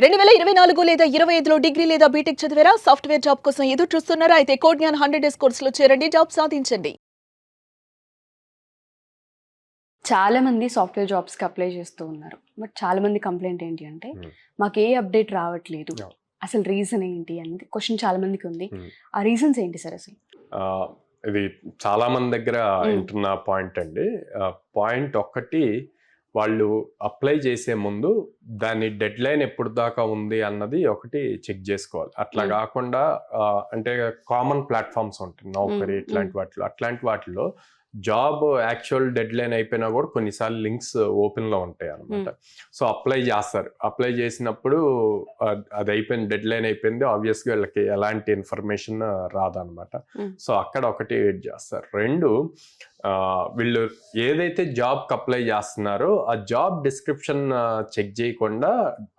2024 లేదా 25లో డిగ్రీ లేదా బీటెక్ చదివారా? సాఫ్ట్‌వేర్ జాబ్ కోసం ఎదురు చూస్తున్నారా? అయితే కోడ్‌జ్ఞాన్ 100 డేస్ కోర్సులో చేరండి. జాబ్ సాధించండి. చాలా మంది సాఫ్ట్‌వేర్ జాబ్స్‌కి అప్లై చేస్తూ ఉన్నారు. బట్ చాలా మంది కంప్లెయింట్ ఏంటి అంటే, మాకు ఏ అప్డేట్ రావట్లేదు. అసలు రీజన్ ఏంటి అనేది క్వెషన్ చాలా మందికి ఉంది. ఆ రీజన్స్ ఏంటి సార్ అసలు? ఇది చాలా మంది దగ్గర వింటున్న పాయింట్ అండి. పాయింట్ ఒక్కటి, వాళ్ళు అప్లై చేసే ముందు దాని డెడ్ లైన్ ఎప్పుడు దాకా ఉంది అన్నది ఒకటి చెక్ చేసుకోవాలి. అట్లా కాకుండా అంటే కామన్ ప్లాట్ఫామ్స్ ఉంటాయి, నౌకరీ అట్లాంటి వాటిలో జాబ్ యాక్చువల్ డెడ్ లైన్ అయిపోయినా కూడా కొన్నిసార్లు లింక్స్ ఓపెన్లో ఉంటాయి అనమాట. సో అప్లై చేస్తారు. అప్లై చేసినప్పుడు అది అయిపోయింది, డెడ్ లైన్ అయిపోయింది, ఆబ్వియస్గా వీళ్ళకి ఎలాంటి ఇన్ఫర్మేషన్ రాదనమాట. సో అక్కడ ఒకటి వెయిట్ చేస్తారు. రెండు, వీళ్ళు ఏదైతే జాబ్కి అప్లై చేస్తున్నారో ఆ జాబ్ డిస్క్రిప్షన్ చెక్ చేయకుండా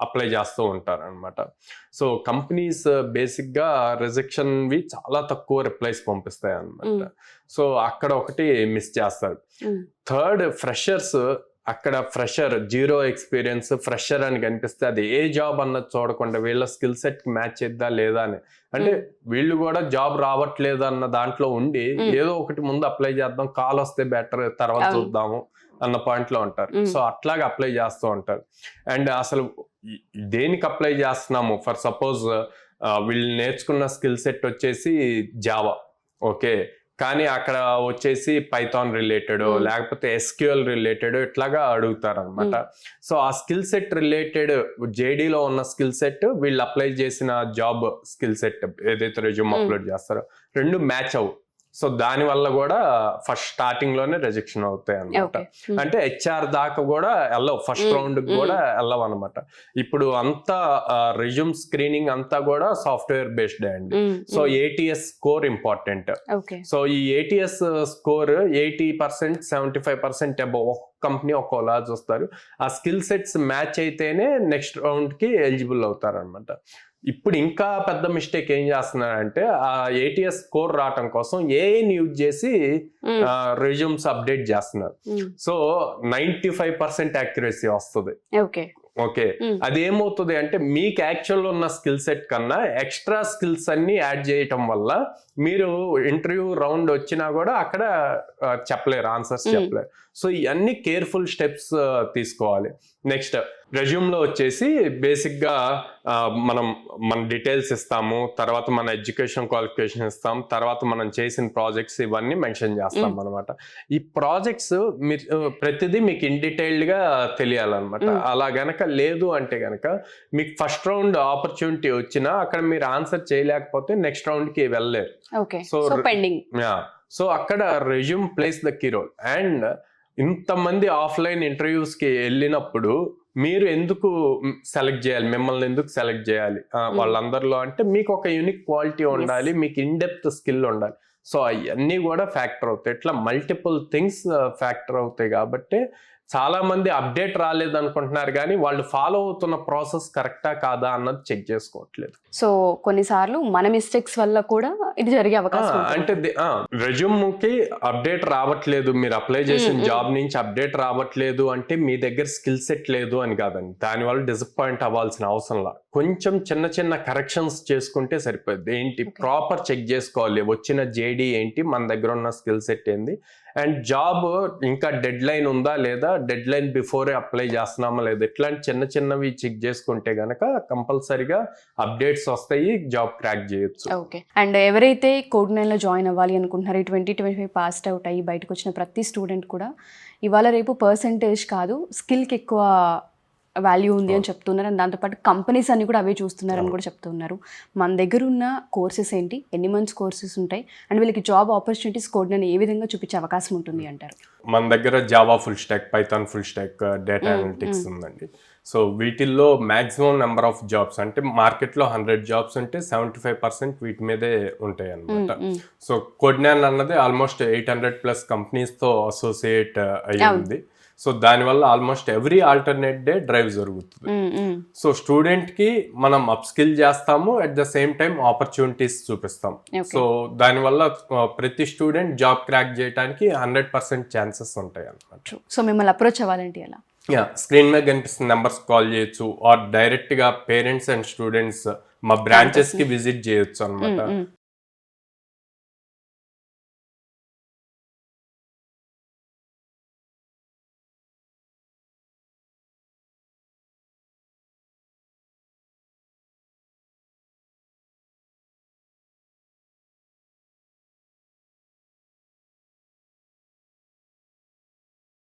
అప్లై చేస్తూ ఉంటారు అనమాట. సో కంపెనీస్ బేసిక్గా రిజెక్షన్వి చాలా తక్కువ రిప్లైస్ పంపిస్తాయి అనమాట. సో అక్కడ ఒకటి మిస్ చేస్తారు. Third, freshers. అక్కడ ఫ్రెషర్, జీరో ఎక్స్పీరియన్స్ ఫ్రెషర్ అని కనిపిస్తే అది ఏ జాబ్ అన్నది చూడకుండా వీళ్ళ స్కిల్ సెట్కి మ్యాచ్ చేద్దా లేదా అని, అంటే వీళ్ళు కూడా జాబ్ రావట్లేదు అన్న దాంట్లో ఉండి ఏదో ఒకటి ముందు అప్లై చేద్దాం, కాల్ వస్తే బెటర్, తర్వాత చూద్దాము అన్న పాయింట్లో ఉంటారు. సో అట్లాగే అప్లై చేస్తూ ఉంటారు. అండ్ అసలు దేనికి అప్లై చేస్తున్నాము, ఫర్ సపోజ్ వీళ్ళు నేర్చుకున్న స్కిల్ సెట్ వచ్చేసి జావా, ఓకే, కానీ అక్కడ వచ్చేసి పైథాన్ రిలేటెడ్ లేకపోతే ఎస్క్యూఎల్ రిలేటెడ్ ఇట్లాగా అడుగుతారు అనమాట. సో ఆ స్కిల్ సెట్ రిలేటెడ్ జేడీలో ఉన్న స్కిల్ సెట్ వీళ్ళు అప్లై చేసిన జాబ్ స్కిల్ సెట్ ఏదైతే రెజ్యూమ్ అప్లోడ్ చేస్తారో రెండు మ్యాచ్ అవ్వు. సో దాని వల్ల కూడా ఫస్ట్ స్టార్టింగ్ లోనే రిజెక్షన్ అవుతాయి అనమాట. అంటే హెచ్ఆర్ దాకా కూడా వెళ్ళవు, ఫస్ట్ రౌండ్ కూడా వెళ్ళవు అనమాట. ఇప్పుడు అంతా రెజ్యూమ్ స్క్రీనింగ్ అంతా కూడా సాఫ్ట్వేర్ బేస్డ్ అండి. So ATS score important. So ఈ ఏటీఎస్ స్కోర్ 80%, 75% అబౌవ్ ఒక కంపెనీ ఒక్కోలా చూస్తారు. ఆ స్కిల్ సెట్స్ మ్యాచ్ అయితేనే నెక్స్ట్ రౌండ్ కి ఎలిజిబుల్ అవుతారు అనమాట. ఇప్పుడు ఇంకా పెద్ద మిస్టేక్ ఏం చేస్తున్నారంటే ఆ ఏటీఎస్ స్కోర్ రావటం కోసం ఏఐని యూజ్ చేసి రెజ్యూమ్స్ అప్డేట్ చేస్తున్నారు. సో 95% యాక్యురసీ వస్తుంది. ఓకే, అది ఏమవుతుంది అంటే మీకు యాక్చువల్ ఉన్న స్కిల్ సెట్ కన్నా ఎక్స్ట్రా స్కిల్స్ అన్ని యాడ్ చేయటం వల్ల మీరు ఇంటర్వ్యూ రౌండ్ వచ్చినా కూడా అక్కడ చెప్పలేరు, ఆన్సర్స్ చెప్పలేరు. సో ఇవన్నీ కేర్ఫుల్ స్టెప్స్ తీసుకోవాలి. నెక్స్ట్, రెజ్యూమ్లో వచ్చేసి బేసిక్గా మన డీటెయిల్స్ ఇస్తాము, తర్వాత మన ఎడ్యుకేషన్ క్వాలిఫికేషన్ ఇస్తాం, తర్వాత మనం చేసిన ప్రాజెక్ట్స్ ఇవన్నీ మెన్షన్ చేస్తాం అనమాట. ఈ ప్రాజెక్ట్స్ మీరు ప్రతిదీ మీకు ఇన్ డీటెయిల్డ్గా తెలియాలన్నమాట. అలా గనక లేదు అంటే గనక మీకు ఫస్ట్ రౌండ్ ఆపర్చునిటీ వచ్చినా అక్కడ మీరు ఆన్సర్ చేయలేకపోతే నెక్స్ట్ రౌండ్కి వెళ్ళలేరు. సో అక్కడ resume plays the key role. And ఇంతమంది ఆఫ్లైన్ ఇంటర్వ్యూస్కి వెళ్ళినప్పుడు మీరు ఎందుకు సెలెక్ట్ చేయాలి, మిమ్మల్ని ఎందుకు సెలెక్ట్ చేయాలి వాళ్ళందరిలో అంటే మీకు ఒక యూనిక్ క్వాలిటీ ఉండాలి, మీకు ఇన్ డెప్త్ స్కిల్ ఉండాలి. సో అవన్నీ కూడా ఫ్యాక్టర్ అవుతాయి. ఇట్లా మల్టిపుల్ థింగ్స్ ఫ్యాక్టర్ అవుతాయి. కాబట్టి చాలా మంది అప్డేట్ రాలేదు అనుకుంటున్నారు, కానీ వాళ్ళు ఫాలో అవుతున్న ప్రాసెస్ కరెక్టా కాదా అన్నది చెక్ చేసుకోవట్లేదు. సో కొన్నిసార్లు మన మిస్టేక్స్ వల్ల కూడా ఇది జరిగే అవకాశం అంటే రెజ్యూమ్ కి అప్డేట్ రావట్లేదు, మీరు అప్లై చేసిన జాబ్ నుంచి అప్డేట్ రావట్లేదు అంటే మీ దగ్గర స్కిల్ సెట్ లేదు అని కాదండి. దానివల్ల డిసప్పాయింట్ అవ్వాల్సిన అవసరం లేదు. కొంచెం చిన్న చిన్న కరెక్షన్స్ చేసుకుంటే సరిపోద్ది. ఏంటి, ప్రాపర్ చెక్ చేసుకోవాలి వచ్చిన జేడీ ఏంటి, మన దగ్గర ఉన్న స్కిల్ సెట్ ఏంది, అండ్ జాబ్ ఇంకా డెడ్ లైన్ ఉందా లేదా, డెడ్ లైన్ బిఫోరే అప్లై చేస్తున్నామా లేదా, ఇట్లాంటి చిన్న చిన్నవి చెక్ చేసుకుంటే గనక కంపల్సరీగా అప్డేట్స్ వస్తాయి, జాబ్ క్రాక్ చేయొచ్చు. ఓకే. అండ్ ఎవరైతే కోడ్9లో జాయిన్ అవ్వాలి అనుకుంటున్నారో 2025 పాస్డ్ అవుట్ అయ్యి బయటకు వచ్చిన ప్రతి స్టూడెంట్ కూడా ఇవాళ రేపు పర్సంటేజ్ కాదు స్కిల్కి ఎక్కువ వాల్యూ ఉంది అని చెప్తున్నారు. అండ్ దాంతోపాటు కంపెనీస్ అన్ని కూడా అవే చూస్తున్నారని కూడా చెప్తున్నారు. మన దగ్గర ఉన్న కోర్సెస్ ఏంటి, ఎన్ని మంత్స్ కోర్సెస్ ఉంటాయి, అండ్ వీళ్ళకి జాబ్ ఆపర్చునిటీస్ కోడ్9 ఏ విధంగా చూపించే అవకాశం ఉంటుంది అంటారు? మన దగ్గర Java full stock, Python full stock, data analytics ఉందండి. సో వీటిల్లో మ్యాక్సిమం నెంబర్ ఆఫ్ జాబ్స్ అంటే మార్కెట్లో 100 జాబ్స్ ఉంటే 75% వీటి మీదే ఉంటాయి అన్నమాట. సో కోడ్9 అన్నది ఆల్మోస్ట్ 800+ కంపెనీస్తో అసోసియేట్ అయ్యింది. సో దానివల్ల almost every alternate day drive జరుగుతుంది. సో స్టూడెంట్ కి మనం అప్ స్కిల్ చేస్తాము, at the same time opportunities చూపిస్తాం. సో దానివల్ల ప్రతి స్టూడెంట్ జాబ్ క్రాక్ చేయడానికి 100% ఛాన్సెస్ ఉంటాయి అన్నమాట. సో మిమ్మల్ని అప్రోచ్ అవ్వాలంటే ఎలా? స్క్రీన్ మీద కనిపిస్తున్న నెంబర్స్ కాల్ చేయొచ్చు ఆర్ డైరెక్ట్ గా పేరెంట్స్ అండ్ స్టూడెంట్స్ మా బ్రాంచెస్ కి విజిట్ చేయొచ్చు అనమాట.